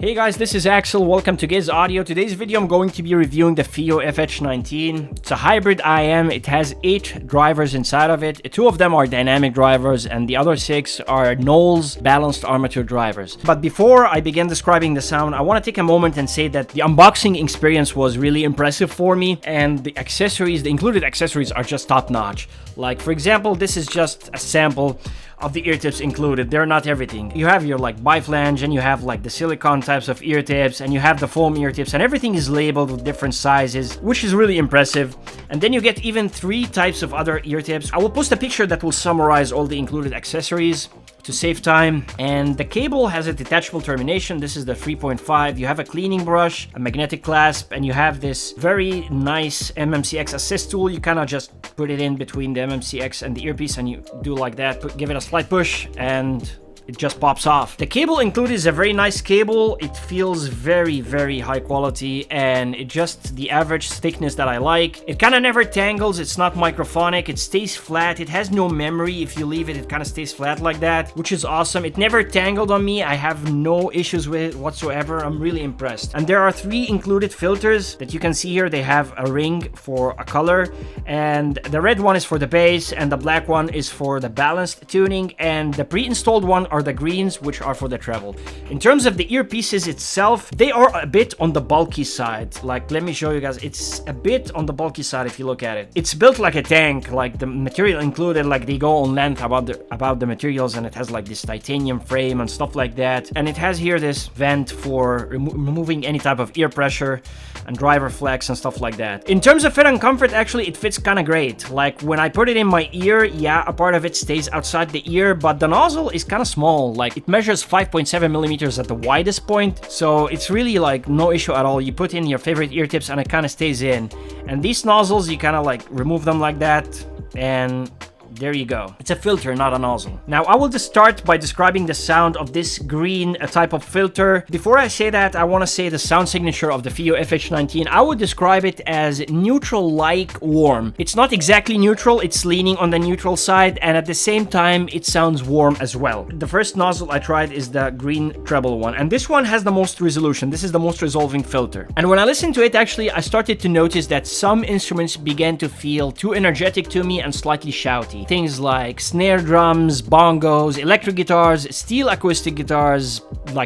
Hey guys, this is Axel. Welcome to Gizaudio. Today's video I'm going to be reviewing the FiiO FH19. It's a hybrid IEM. It has 8 drivers inside of it. 2 of them are dynamic drivers and the other 6 are Knowles balanced armature drivers. But before I begin describing the sound, I want to take a moment and say that the unboxing experience was really impressive for me, and the accessories, the included accessories, are just top notch. Like, for example, this is just a sample of the ear tips included. They're not everything. You have your biflange, and you have the silicone types of ear tips, and you have the foam ear tips, and everything is labeled with different sizes, which is really impressive. And then you get even 3 types of other ear tips. I will post a picture that will summarize all the included accessories to save time. And the cable has a detachable termination. This is the 3.5. You have a cleaning brush, a magnetic clasp, and you have this very nice MMCX assist tool. You kind of just put it in between the MMCX and the earpiece, and you do like that, give it a slight push, and it just pops off. The cable included is a very nice cable. It feels very, very high quality, and it just the average thickness that I like. It kind of never tangles. It's not microphonic. It stays flat. It has no memory. If you leave it, it kind of stays flat like that, which is awesome. It never tangled on me. I have no issues with it whatsoever. I'm really impressed. And there are 3 included filters that you can see here. They have a ring for a color, and the red one is for the bass, and the black one is for the balanced tuning, and the pre-installed one are the greens, which are for the treble. In terms of the earpieces itself, they are a bit on the bulky side. Let me show you guys. It's a bit on the bulky side if you look at it. It's built like a tank. The material included, they go on length about the materials, and it has this titanium frame and stuff like that. And it has here this vent for removing any type of ear pressure and driver flex and stuff like that. In terms of fit and comfort, actually it fits kind of great. When I put it in my ear, yeah, a part of it stays outside the ear, but the nozzle is kind of small. It measures 5.7 millimeters at the widest point, so it's really no issue at all. You put in your favorite ear tips and it kind of stays in. And these nozzles, you kind of remove them like that, and there you go. It's a filter, not a nozzle. Now, I will just start by describing the sound of this green type of filter. Before I say that, I want to say the sound signature of the FiiO FH19. I would describe it as neutral-like warm. It's not exactly neutral, it's leaning on the neutral side, and at the same time, it sounds warm as well. The first nozzle I tried is the green treble one, and this one has the most resolution. This is the most resolving filter. And when I listened to it, actually, I started to notice that some instruments began to feel too energetic to me and slightly shouty. Things like snare drums, bongos, electric guitars, steel acoustic guitars,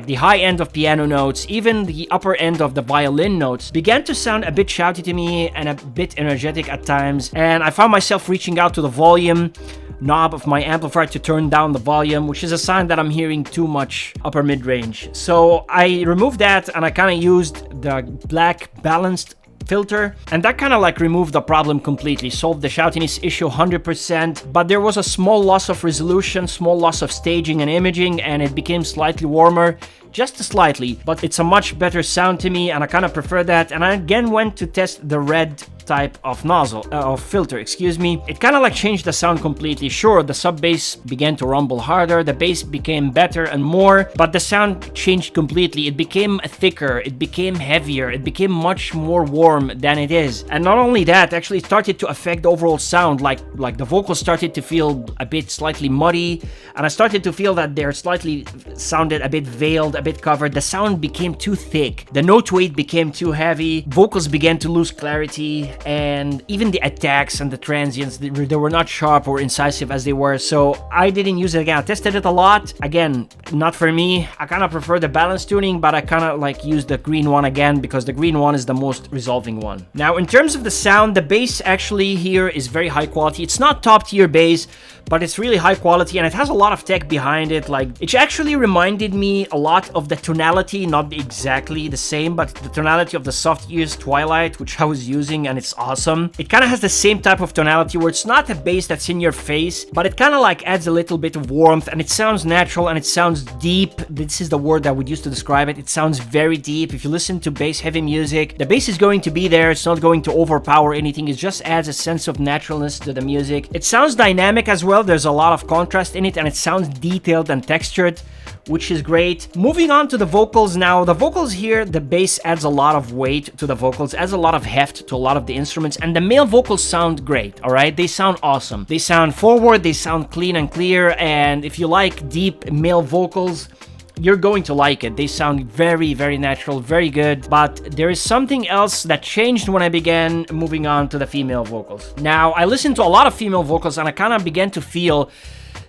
the high end of piano notes, even the upper end of the violin notes began to sound a bit shouty to me and a bit energetic at times. And I found myself reaching out to the volume knob of my amplifier to turn down the volume, which is a sign that I'm hearing too much upper mid-range. So I removed that, and I kind of used the black balanced filter, and that kind of removed the problem completely, solved the shoutiness issue 100%, but there was a small loss of resolution, small loss of staging and imaging, and it became slightly warmer, just slightly, but it's a much better sound to me, and I kind of prefer that. And I again went to test the red type of filter, excuse me. It kind of changed the sound completely. Sure, the sub bass began to rumble harder, the bass became better and more, but the sound changed completely. It became thicker, it became heavier, it became much more warm than it is. And not only that, actually it started to affect the overall sound. Like the vocals started to feel a bit slightly muddy, and I started to feel that they're slightly sounded a bit veiled, a bit covered. The sound became too thick, the note weight became too heavy, vocals began to lose clarity, and even the attacks and the transients, they were not sharp or incisive as they were. So I didn't use it again. I tested it a lot. Again, not for me. I kind of prefer the balance tuning, but I kind of use the green one again because the green one is the most resolving one. Now, in terms of the sound, the bass actually here is very high quality. It's not top tier bass, but it's really high quality, and it has a lot of tech behind it. It actually reminded me a lot of the tonality, not exactly the same, but the tonality of the Soft Ears Twilight, which I was using, and it's awesome. It kind of has the same type of tonality where it's not a bass that's in your face, but it kind of adds a little bit of warmth, and it sounds natural, and it sounds deep. This is the word that we use to describe it. It sounds very deep. If you listen to bass heavy music, the bass is going to be there. It's not going to overpower anything. It just adds a sense of naturalness to the music. It sounds dynamic as well. There's a lot of contrast in it, and it sounds detailed and textured, which is great. Moving on to the vocals now. The vocals here, the bass adds a lot of weight to the vocals, adds a lot of heft to a lot of the instruments, and the male vocals sound great, all right? They sound awesome. They sound forward, they sound clean and clear, and if you like deep male vocals, you're going to like it. They sound very, very natural, very good. But there is something else that changed when I began moving on to the female vocals. Now, I listened to a lot of female vocals and I kind of began to feel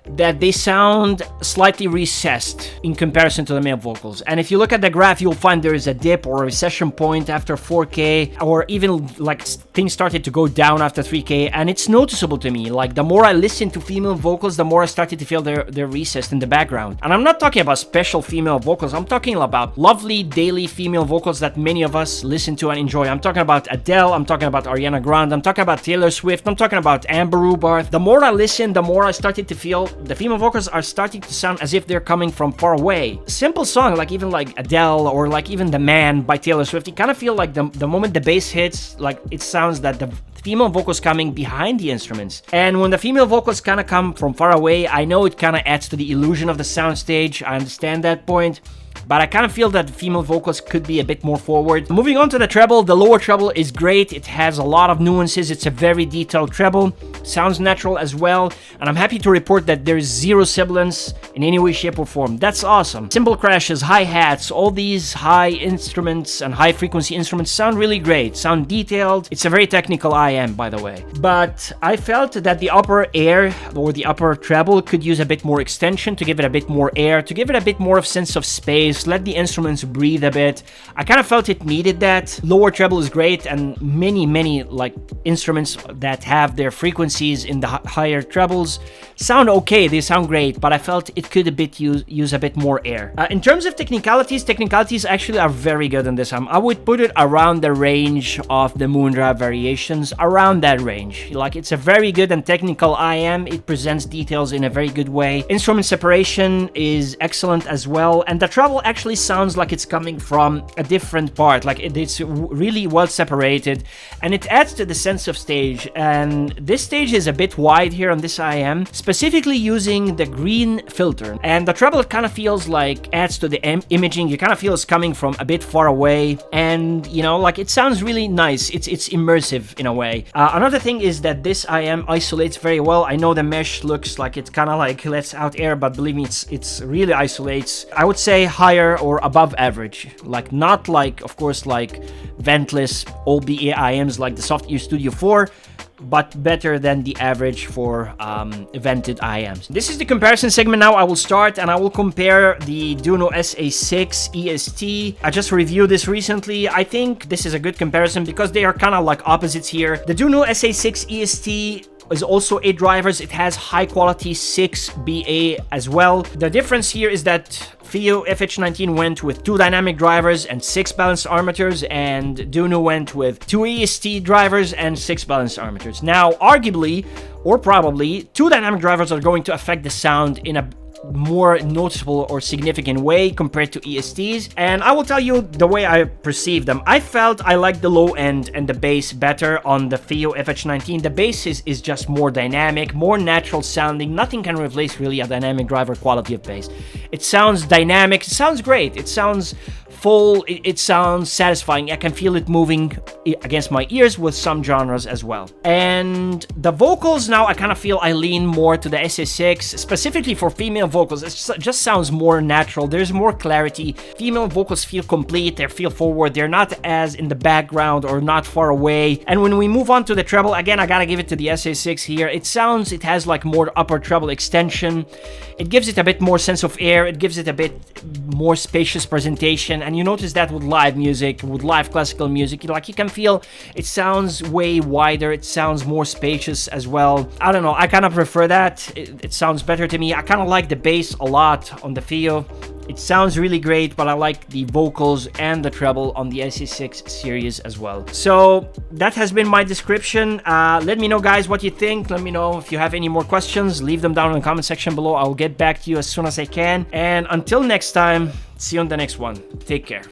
that they sound slightly recessed in comparison to the male vocals. And if you look at the graph, you'll find there is a dip or a recession point after 4K, or even like things started to go down after 3K, and it's noticeable to me. Like the more I listen to female vocals, the more I started to feel they're recessed in the background. And I'm not talking about special female vocals, I'm talking about lovely daily female vocals that many of us listen to and enjoy. I'm talking about Adele, I'm talking about Ariana Grande, I'm talking about Taylor Swift, I'm talking about Amber Rubarth. The more I listen, the more I started to feel the female vocals are starting to sound as if they're coming from far away. Simple song, like even like Adele or like even The Man by Taylor Swift, you kind of feel like the moment the bass hits, like it sounds that the female vocals coming behind the instruments. And when the female vocals kind of come from far away, I know it kind of adds to the illusion of the soundstage. I understand that point. But I kind of feel that the female vocals could be a bit more forward. Moving on to the treble, the lower treble is great. It has a lot of nuances. It's a very detailed treble. Sounds natural as well. And I'm happy to report that there's zero sibilance in any way, shape, or form. That's awesome. Cymbal crashes, hi-hats, all these high instruments and high frequency instruments sound really great, sound detailed. It's a very technical IEM, by the way. But I felt that the upper air or the upper treble could use a bit more extension to give it a bit more air, to give it a bit more of sense of space. Let the instruments breathe a bit. I kind of felt it needed that. Lower treble is great, and many like instruments that have their frequencies in the higher trebles sound okay, they sound great, but I felt it could use a bit more air. In terms of technicalities actually are very good in this. I would put it around the range of the Moondrive variations, around that range. Like, it's a very good and technical IEM. It presents details in a very good way. Instrument separation is excellent as well, and the treble actually sounds like it's coming from a different part. Like, it's really well separated, and it adds to the sense of stage. And this stage is a bit wide here on this IEM, specifically using the green filter, and the treble kind of feels like adds to the imaging. You kind of feel it's coming from a bit far away, and you know, like, it sounds really nice. It's immersive in a way. Another thing is that this IEM isolates very well. I know the mesh looks like it kind of like lets out air, but believe me, it's really isolates. I would say higher or above average, like not like, of course, like ventless OBA IEMs like the Soft-Ear Studio 4, but better than the average for vented IEMs. This is the comparison segment. Now I will start and I will compare the Duno SA6 EST. I just reviewed this recently. I think this is a good comparison because they are kind of like opposites here. The Duno SA6 EST is also 8 drivers. It has high quality 6 BA as well. The difference here is that FiiO FH19 went with 2 dynamic drivers and 6 balanced armatures, and Duno went with 2 EST drivers and 6 balanced armatures. Now, arguably, or probably, 2 dynamic drivers are going to affect the sound in a more noticeable or significant way compared to ESTs, and I will tell you the way I perceive them. I felt I liked the low end and the bass better on the FiiO FH19. The bass is just more dynamic, more natural sounding. Nothing can replace really a dynamic driver quality of bass. It sounds dynamic, it sounds great, it sounds full, it sounds satisfying. I can feel it moving against my ears with some genres as well. And the vocals, now I kind of feel I lean more to the SA6, specifically for female vocals. It just sounds more natural. There's more clarity. Female vocals feel complete, they feel forward, they're not as in the background or not far away. And when we move on to the treble, again, I gotta give it to the SA6 here. It has like more upper treble extension. It gives it a bit more sense of air. It gives it a bit more spacious presentation. And you notice that with live music, with live classical music, like, you can feel it sounds way wider, it sounds more spacious as well. I don't know, I kind of prefer that. It sounds better to me. I kind of like the bass a lot on the FiiO. It sounds really great, but I like the vocals and the treble on the SA6 series as well. So that has been my description. Let me know, guys, what you think. Let me know if you have any more questions. Leave them down in the comment section below. I will get back to you as soon as I can. And until next time, see you on the next one. Take care.